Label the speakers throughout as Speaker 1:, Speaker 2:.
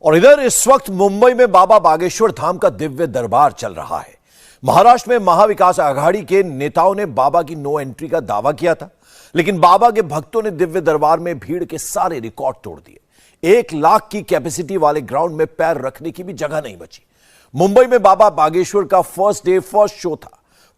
Speaker 1: और इधर इस वक्त मुंबई में बाबा बागेश्वर धाम का दिव्य दरबार चल रहा है। महाराष्ट्र में महाविकास आघाड़ी के नेताओं ने बाबा की नो एंट्री का दावा किया था, लेकिन बाबा के भक्तों ने दिव्य दरबार में भीड़ के सारे रिकॉर्ड तोड़ दिए। 1 लाख की कैपेसिटी वाले ग्राउंड में पैर रखने की भी जगह नहीं बची। मुंबई में बाबा बागेश्वर का फर्स्ट डे फर्स्ट शो था।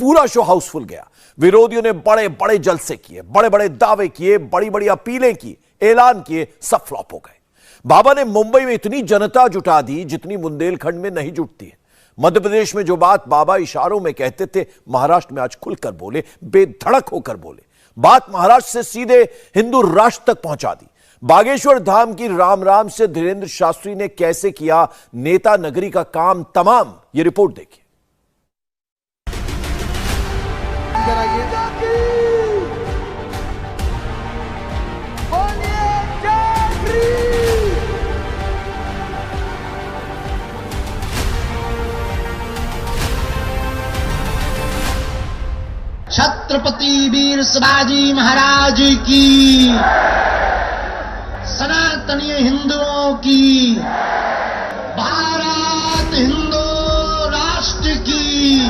Speaker 1: पूरा शो हाउसफुल गया। विरोधियों ने बड़े बड़े जलसे किए, बड़े बड़े दावे किए, बड़ी बड़ी अपीलें की, ऐलान किए, सब फ्लॉप हो गए। बाबा ने मुंबई में इतनी जनता जुटा दी जितनी बुंदेलखंड में नहीं जुटती है। मध्य प्रदेश में जो बात बाबा इशारों में कहते थे, महाराष्ट्र में आज खुलकर बोले, बेधड़क होकर बोले। बात महाराष्ट्र से सीधे हिंदू राष्ट्र तक पहुंचा दी। बागेश्वर धाम की राम राम से धीरेन्द्र शास्त्री ने कैसे किया नेता नगरी का काम तमाम, ये रिपोर्ट देखिए।
Speaker 2: छत्रपति वीर शिवाजी महाराज की, सनातनीय हिंदुओं की, भारत हिंदू राष्ट्र की,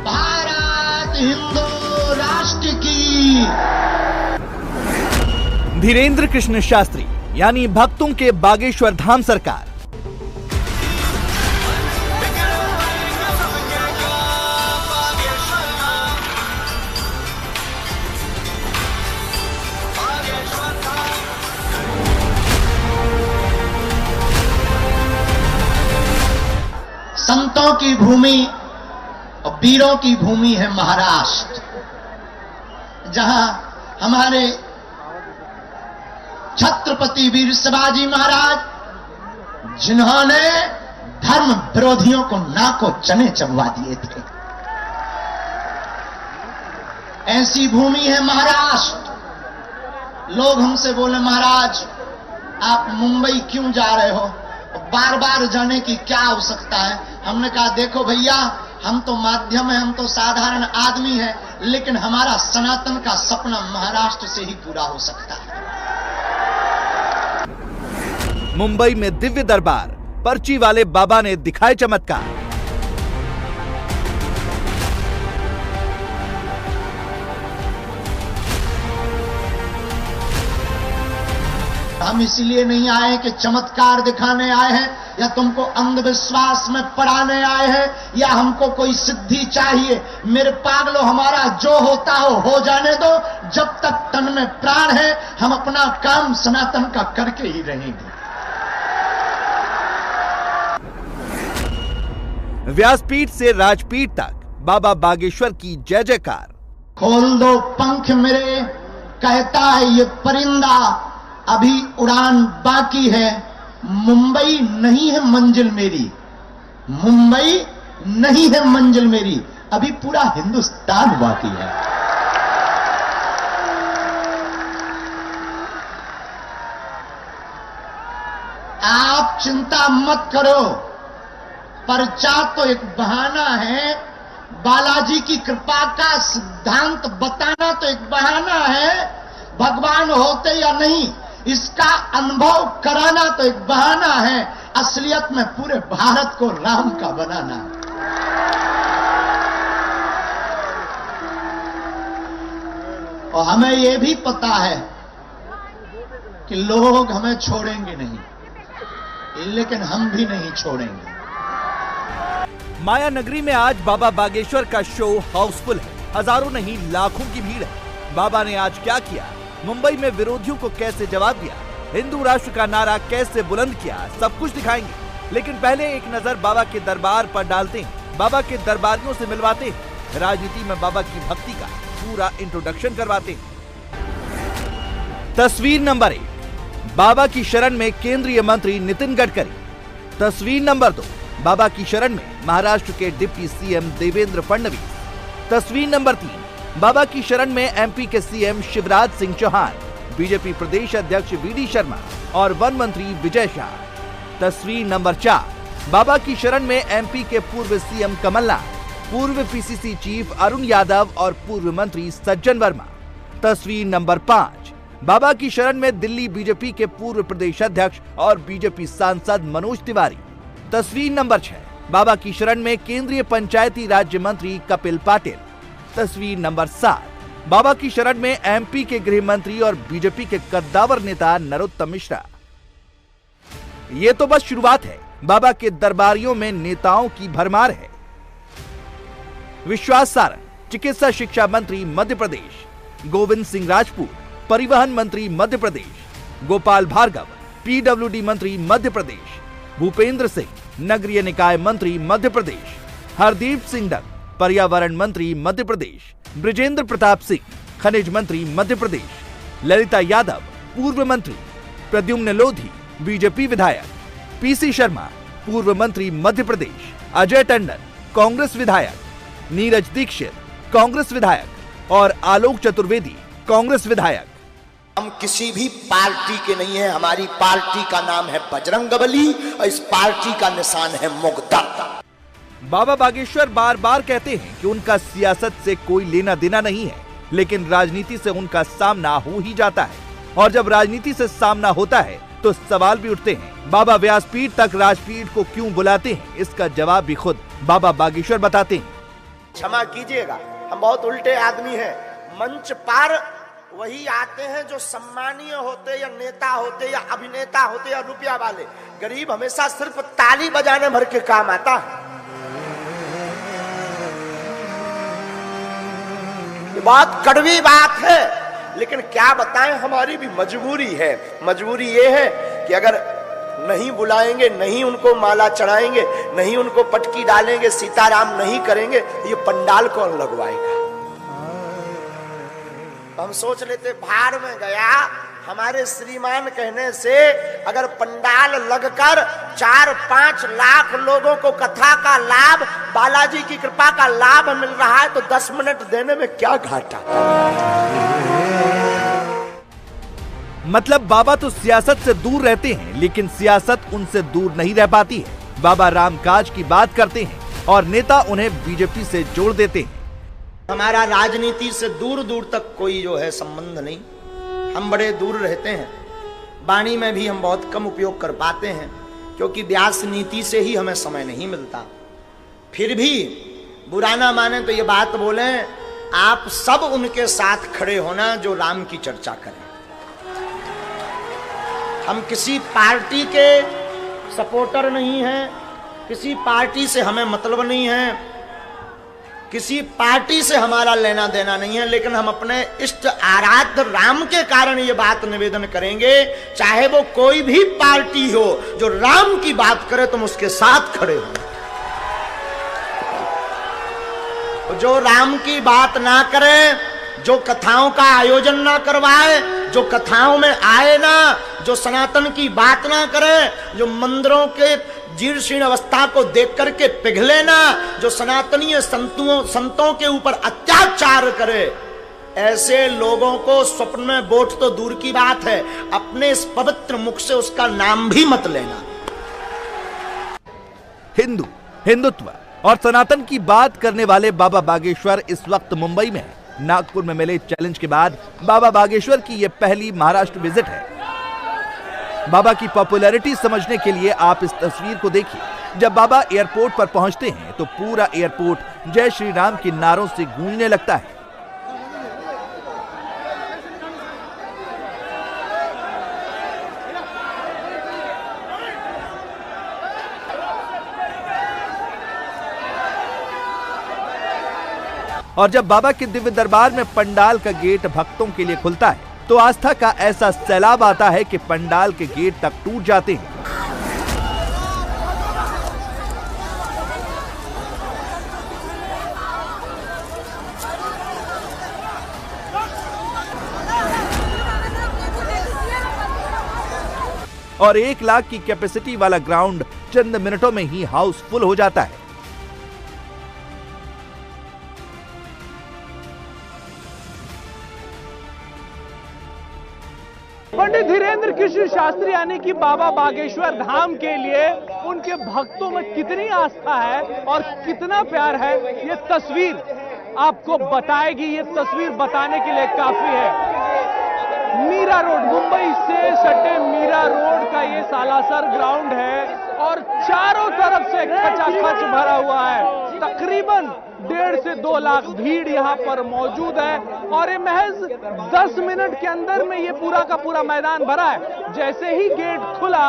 Speaker 2: भारत हिंदू राष्ट्र की।
Speaker 3: धीरेन्द्र कृष्ण शास्त्री यानी भक्तों के बागेश्वर धाम सरकार।
Speaker 2: संतों की भूमि और वीरों की भूमि है महाराष्ट्र, जहां हमारे छत्रपति वीर शिवाजी महाराज, जिन्होंने धर्म विरोधियों को नाको चने चबवा दिए थे, ऐसी भूमि है महाराष्ट्र। लोग हमसे बोले, महाराज आप मुंबई क्यों जा रहे हो, बार बार जाने की क्या आवश्यकता है। हमने कहा, देखो भैया, हम तो माध्यम है, हम तो साधारण आदमी है, लेकिन हमारा सनातन का सपना महाराष्ट्र से ही पूरा हो सकता है।
Speaker 3: मुंबई में दिव्य दरबार, पर्ची वाले बाबा ने दिखाए चमत्कार।
Speaker 2: हम इसलिए नहीं आए कि चमत्कार दिखाने आए हैं, या तुमको अंधविश्वास में पढ़ाने आए हैं, या हमको कोई सिद्धि चाहिए। मेरे पागलों, हमारा जो होता हो जाने दो। जब तक तन में प्राण है, हम अपना काम सनातन का करके ही रहेंगे।
Speaker 3: व्यासपीठ से राजपीठ तक बाबा बागेश्वर की जय जयकार।
Speaker 2: खोल दो पंख मेरे, कहता है ये परिंदा, अभी उड़ान बाकी है। मुंबई नहीं है मंजिल मेरी, मुंबई नहीं है मंजिल मेरी, अभी पूरा हिंदुस्तान बाकी है। आप चिंता मत करो, पर्चा तो एक बहाना है, बालाजी की कृपा का सिद्धांत बताना तो एक बहाना है, भगवान होते या नहीं इसका अनुभव कराना तो एक बहाना है, असलियत में पूरे भारत को राम का बनाना है। और हमें यह भी पता है कि लोग हमें छोड़ेंगे नहीं, लेकिन हम भी नहीं छोड़ेंगे।
Speaker 3: माया नगरी में आज बाबा बागेश्वर का शो हाउसफुल है। हजारों नहीं लाखों की भीड़ है। बाबा ने आज क्या किया, मुंबई में विरोधियों को कैसे जवाब दिया, हिंदू राष्ट्र का नारा कैसे बुलंद किया, सब कुछ दिखाएंगे। लेकिन पहले एक नजर बाबा के दरबार पर डालते हैं, बाबा के दरबारियों से मिलवाते हैं, राजनीति में बाबा की भक्ति का पूरा इंट्रोडक्शन करवाते हैं। तस्वीर नंबर 1, बाबा की शरण में केंद्रीय मंत्री नितिन गडकरी। तस्वीर नंबर 2, बाबा की शरण में महाराष्ट्र के डिप्टी सीएम देवेंद्र फडणवीस। तस्वीर नंबर 3, बाबा की शरण में एमपी के सीएम शिवराज सिंह चौहान, बीजेपी प्रदेश अध्यक्ष वीडी शर्मा और वन मंत्री विजय शाह। तस्वीर नंबर 4, बाबा की शरण में एमपी के पूर्व सीएम कमलनाथ, पूर्व पीसीसी चीफ अरुण यादव और पूर्व मंत्री सज्जन वर्मा। तस्वीर नंबर 5, बाबा की शरण में दिल्ली बीजेपी के पूर्व प्रदेश अध्यक्ष और बीजेपी सांसद मनोज तिवारी। तस्वीर नंबर 6, बाबा की शरण में केंद्रीय पंचायती राज्य मंत्री कपिल पाटिल। तस्वीर नंबर 7, बाबा की शरण में एमपी के गृह मंत्री और बीजेपी के कद्दावर नेता नरोत्तम मिश्रा। ये तो बस शुरुआत है, बाबा के दरबारियों में नेताओं की भरमार है। विश्वास सारंग चिकित्सा शिक्षा मंत्री मध्य प्रदेश, गोविंद सिंह राजपूत परिवहन मंत्री मध्य प्रदेश, गोपाल भार्गव पीडब्ल्यूडी मंत्री मध्य प्रदेश, भूपेंद्र सिंह नगरीय निकाय मंत्री मध्य प्रदेश, हरदीप सिंह डंग पर्यावरण मंत्री मध्य प्रदेश, बृजेंद्र प्रताप सिंह खनिज मंत्री मध्य प्रदेश, ललिता यादव पूर्व मंत्री, प्रद्युम्न लोधी बीजेपी विधायक, पीसी शर्मा पूर्व मंत्री मध्य प्रदेश, अजय टंडन कांग्रेस विधायक, नीरज दीक्षित कांग्रेस विधायक और आलोक चतुर्वेदी कांग्रेस विधायक।
Speaker 4: हम किसी भी पार्टी के नहीं है, हमारी पार्टी का नाम है बजरंगबली और इस पार्टी का निशान है मुगदा।
Speaker 3: बाबा बागेश्वर बार बार कहते हैं कि उनका सियासत से कोई लेना देना नहीं है, लेकिन राजनीति से उनका सामना हो ही जाता है और जब राजनीति से सामना होता है तो सवाल भी उठते हैं। बाबा व्यासपीठ तक राजपीठ को क्यों बुलाते हैं, इसका जवाब भी खुद बाबा बागेश्वर बताते हैं।
Speaker 4: क्षमा कीजिएगा, हम बहुत उल्टे आदमी हैं। मंच पर वही आते हैं जो सम्मानीय होते या नेता होते या अभिनेता होते या रुपया वाले। गरीब हमेशा सिर्फ ताली बजाने भर के काम आता है। ये बहुत कड़वी बात है, लेकिन क्या बताएं, हमारी भी मजबूरी है। मजबूरी ये है कि अगर नहीं बुलाएंगे, नहीं उनको माला चढ़ाएंगे, नहीं उनको पटकी डालेंगे, सीताराम नहीं करेंगे, ये पंडाल कौन लगवाएगा। हम सोच लेते भाड़ में गया, हमारे श्रीमान कहने से अगर पंडाल लगकर 4-5 लाख लोगों को कथा का लाभ, बालाजी की कृपा का लाभ मिल रहा है तो 10 मिनट देने में क्या घाटा।
Speaker 3: मतलब बाबा तो सियासत से दूर रहते हैं, लेकिन सियासत उनसे दूर नहीं रह पाती है। बाबा रामकाज की बात करते हैं और नेता उन्हें बीजेपी से जोड़ देते हैं।
Speaker 4: हमारा राजनीति से दूर दूर तक कोई जो है संबंध नहीं, हम बड़े दूर रहते हैं। वाणी में भी हम बहुत कम उपयोग कर पाते हैं, क्योंकि व्यास नीति से ही हमें समय नहीं मिलता। फिर भी बुरा ना माने तो ये बात बोले, आप सब उनके साथ खड़े होना जो राम की चर्चा करें। हम किसी पार्टी के सपोर्टर नहीं हैं, किसी पार्टी से हमें मतलब नहीं है, किसी पार्टी से हमारा लेना देना नहीं है, लेकिन हम अपने इष्ट आराध्य राम के कारण ये बात निवेदन करेंगे, चाहे वो कोई भी पार्टी हो, जो राम की बात करे तुम उसके साथ खड़े हो। जो राम की बात ना करे, जो कथाओं का आयोजन ना करवाए, जो कथाओं में आए ना, जो सनातन की बात ना करे, जो मंदिरों के जीर्ण शीर्ण अवस्था को देख करके पिघले ना, जो सनातनीय संतों के ऊपर अत्याचार करे, ऐसे लोगों को स्वप्न में वोट तो दूर की बात है, अपने इस पवित्र मुख से उसका नाम भी मत लेना।
Speaker 3: हिंदुत्व और सनातन की बात करने वाले बाबा बागेश्वर इस वक्त मुंबई में है। नागपुर में मिले चैलेंज के बाद बाबा बागेश्वर की यह पहली महाराष्ट्र विजिट है। बाबा की पॉपुलैरिटी समझने के लिए आप इस तस्वीर को देखिए। जब बाबा एयरपोर्ट पर पहुंचते हैं तो पूरा एयरपोर्ट जय श्री राम के नारों से गूंजने लगता है। और जब बाबा के दिव्य दरबार में पंडाल का गेट भक्तों के लिए खुलता है तो आस्था का ऐसा सैलाब आता है कि पंडाल के गेट तक टूट जाते हैं। और 1 लाख की कैपेसिटी वाला ग्राउंड चंद मिनटों में ही हाउसफुल हो जाता है।
Speaker 5: पंडित धीरेन्द्र कृष्ण शास्त्री यानी कि बाबा बागेश्वर धाम के लिए उनके भक्तों में कितनी आस्था है और कितना प्यार है, ये तस्वीर आपको बताएगी। ये तस्वीर बताने के लिए काफी है। मीरा रोड, मुंबई से सटे मीरा रोड का ये सालासर ग्राउंड है और चारों तरफ से खचाखच भरा हुआ है। तकरीबन 1.5 से 2 लाख भीड़ यहाँ पर मौजूद है और ये महज 10 मिनट के अंदर में ये पूरा का पूरा मैदान भरा है। जैसे ही गेट खुला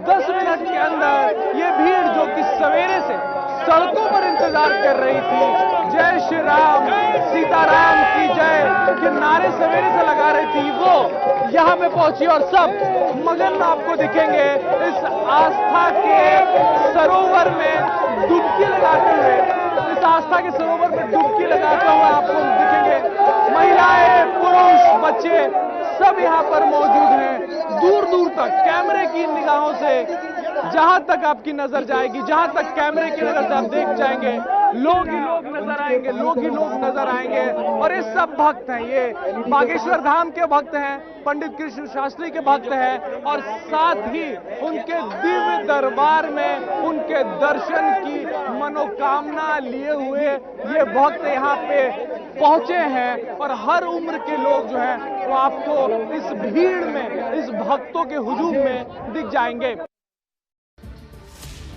Speaker 5: 10 मिनट के अंदर ये भीड़ जो कि सवेरे से सड़कों पर इंतजार कर रही थी, जय श्री राम सीताराम की जय के नारे सवेरे से लगा रही थी, वो यहाँ पे पहुंची और सब मगन आपको दिखेंगे इस आस्था के सरोवर में डुबकी लगाते हुए। इस आस्था के सरोवर में डुबकी लगाते हुए आपको दिखेंगे महिलाएं, पुरुष, बच्चे सब यहाँ पर मौजूद हैं। दूर दूर तक कैमरे की निगाहों से जहां तक आपकी नजर जाएगी, जहां तक कैमरे की नजर से आप देख जाएंगे, लोग ही लोग नजर आएंगे, लोग ही लोग नजर आएंगे। और ये सब भक्त हैं, ये बागेश्वर धाम के भक्त हैं, पंडित कृष्ण शास्त्री के भक्त हैं और साथ ही उनके दिव्य दरबार में उनके दर्शन की मनोकामना लिए हुए ये भक्त यहाँ पे पहुंचे हैं। और हर उम्र के लोग जो हैं वो आपको इस भीड़ में, इस भक्तों के हुजूम में दिख जाएंगे।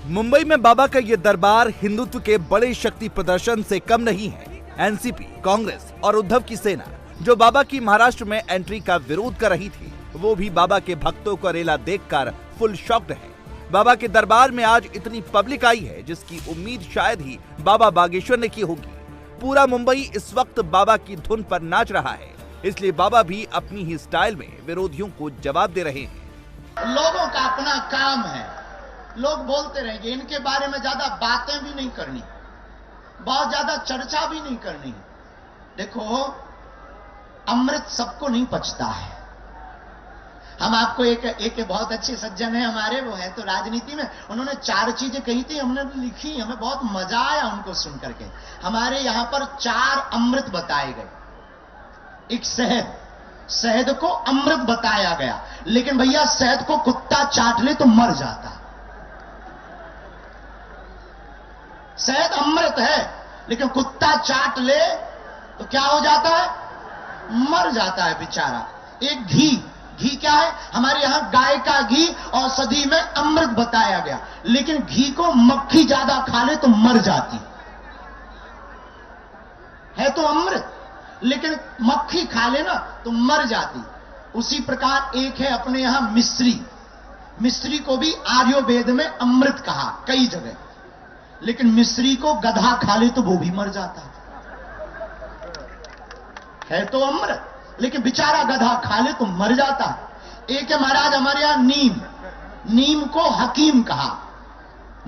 Speaker 3: मुंबई में बाबा का ये दरबार हिंदुत्व के बड़े शक्ति प्रदर्शन से कम नहीं है। एनसीपी, कांग्रेस और उद्धव की सेना जो बाबा की महाराष्ट्र में एंट्री का विरोध कर रही थी, वो भी बाबा के भक्तों को रेला देखकर फुल शॉक्ड है। बाबा के दरबार में आज इतनी पब्लिक आई है जिसकी उम्मीद शायद ही बाबा बागेश्वर ने की होगी। पूरा मुंबई इस वक्त बाबा की धुन पर नाच रहा है, इसलिए बाबा भी अपनी ही स्टाइल में विरोधियों को जवाब दे रहे हैं।
Speaker 2: लोगों का अपना काम है, लोग बोलते रहेंगे, इनके बारे में ज्यादा बातें भी नहीं करनी, बहुत ज्यादा चर्चा भी नहीं करनी। देखो, अमृत सबको नहीं पचता है। हम आपको एक बहुत अच्छे सज्जन है हमारे, वो है तो राजनीति में, उन्होंने 4 चीजें कही थी, हमने लिखी, हमें बहुत मजा आया उनको सुन करके। हमारे यहां पर 4 अमृत बताए गए। एक शहद को अमृत बताया गया, लेकिन भैया शहद को कुत्ता चाट ले तो मर जाता। शहद अमृत है, लेकिन कुत्ता चाट ले तो क्या हो जाता है? मर जाता है बेचारा। एक घी क्या है? हमारे यहां गाय का घी औषधि में अमृत बताया गया, लेकिन घी को मक्खी ज्यादा खा ले तो मर जाती है तो अमृत, लेकिन मक्खी खा ले ना तो मर जाती। उसी प्रकार एक है अपने यहां मिश्री को भी आयुर्वेद में अमृत कहा कई जगह, लेकिन मिश्री को गधा खा ले तो वो भी मर जाता है तो अमृत, लेकिन बेचारा गधा खा ले तो मर जाता है। एक है महाराज हमारे यहां नीम को हकीम कहा।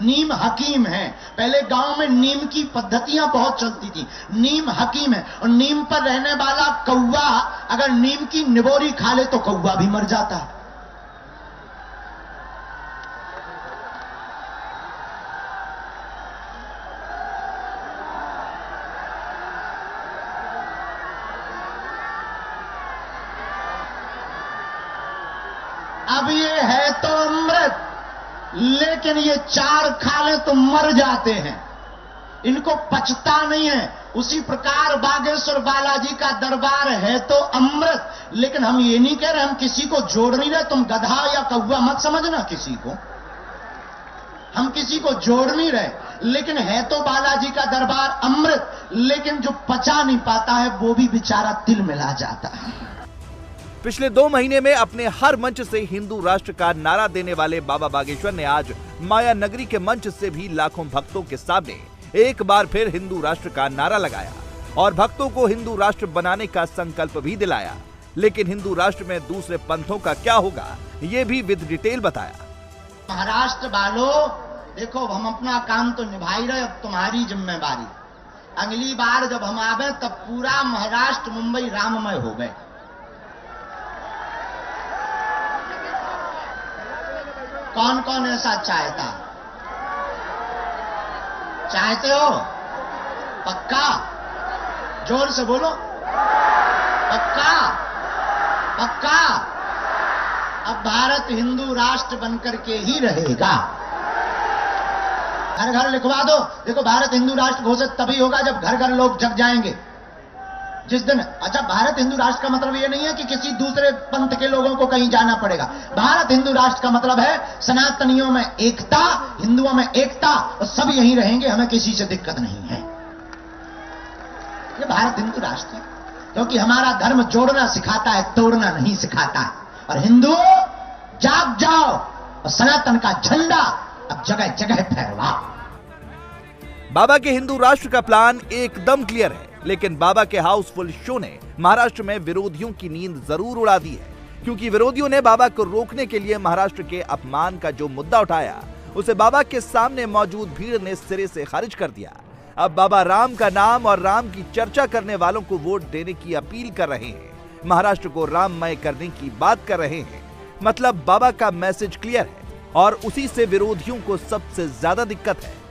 Speaker 2: नीम हकीम है। पहले गांव में नीम की पद्धतियां बहुत चलती थी। नीम हकीम है, और नीम पर रहने वाला कौवा अगर नीम की निबोरी खा ले तो कौवा भी मर जाता है। अब ये है तो अमृत, लेकिन ये 4 खा ले तो मर जाते हैं, इनको पचता नहीं है। उसी प्रकार बागेश्वर बालाजी का दरबार है तो अमृत, लेकिन हम ये नहीं कह रहे, हम किसी को जोड़ नहीं रहे। तुम गधा या कौवा मत समझना किसी को, हम किसी को जोड़ नहीं रहे, लेकिन है तो बालाजी का दरबार अमृत, लेकिन जो पचा नहीं पाता है वो भी बेचारा तिल मिला जाता है।
Speaker 3: पिछले 2 महीने में अपने हर मंच से हिंदू राष्ट्र का नारा देने वाले बाबा बागेश्वर ने आज माया नगरी के मंच से भी लाखों भक्तों के सामने एक बार फिर हिंदू राष्ट्र का नारा लगाया और भक्तों को हिंदू राष्ट्र बनाने का संकल्प भी दिलाया। लेकिन हिंदू राष्ट्र में दूसरे पंथों का क्या होगा, ये भी विद डिटेल बताया।
Speaker 2: महाराष्ट्र वालों, देखो हम अपना काम तो निभा ही रहे, अब तुम्हारी जिम्मेवारी। अगली बार जब हम आवे तब पूरा महाराष्ट्र मुंबई राममय हो गए। कौन कौन ऐसा चाहता? चाहते हो? पक्का? जोर से बोलो, पक्का? पक्का? अब भारत हिंदू राष्ट्र बनकर के ही रहेगा। घर घर लिखवा दो। देखो, भारत हिंदू राष्ट्र घोषित तभी होगा जब घर घर लोग जग जाएंगे। जिस दिन, अच्छा, भारत हिंदू राष्ट्र का मतलब यह नहीं है कि किसी दूसरे पंथ के लोगों को कहीं जाना पड़ेगा। भारत हिंदू राष्ट्र का मतलब है सनातनियों में एकता, हिंदुओं में एकता, और सब यहीं रहेंगे, हमें किसी से दिक्कत नहीं है। ये भारत हिंदू राष्ट्र है, क्योंकि हमारा धर्म जोड़ना सिखाता है, तोड़ना नहीं सिखाता है। और हिंदुओं, जाग जाओ और सनातन का झंडा अब जगह जगह फहरवाओ।
Speaker 3: बाबा के हिंदू राष्ट्र का प्लान एकदम क्लियर है, लेकिन बाबा के हाउसफुल शो ने महाराष्ट्र में विरोधियों की नींद जरूर उड़ा दी है, क्योंकि विरोधियों ने बाबा को रोकने के लिए महाराष्ट्र के अपमान का जो मुद्दा उठाया, उसे बाबा के सामने मौजूद भीड़ ने सिरे से खारिज कर दिया। अब बाबा राम का नाम और राम की चर्चा करने वालों को वोट देने की अपील कर रहे हैं, महाराष्ट्र को राममय करने की बात कर रहे हैं। मतलब बाबा का मैसेज क्लियर है और उसी से विरोधियों को सबसे ज्यादा दिक्कत है।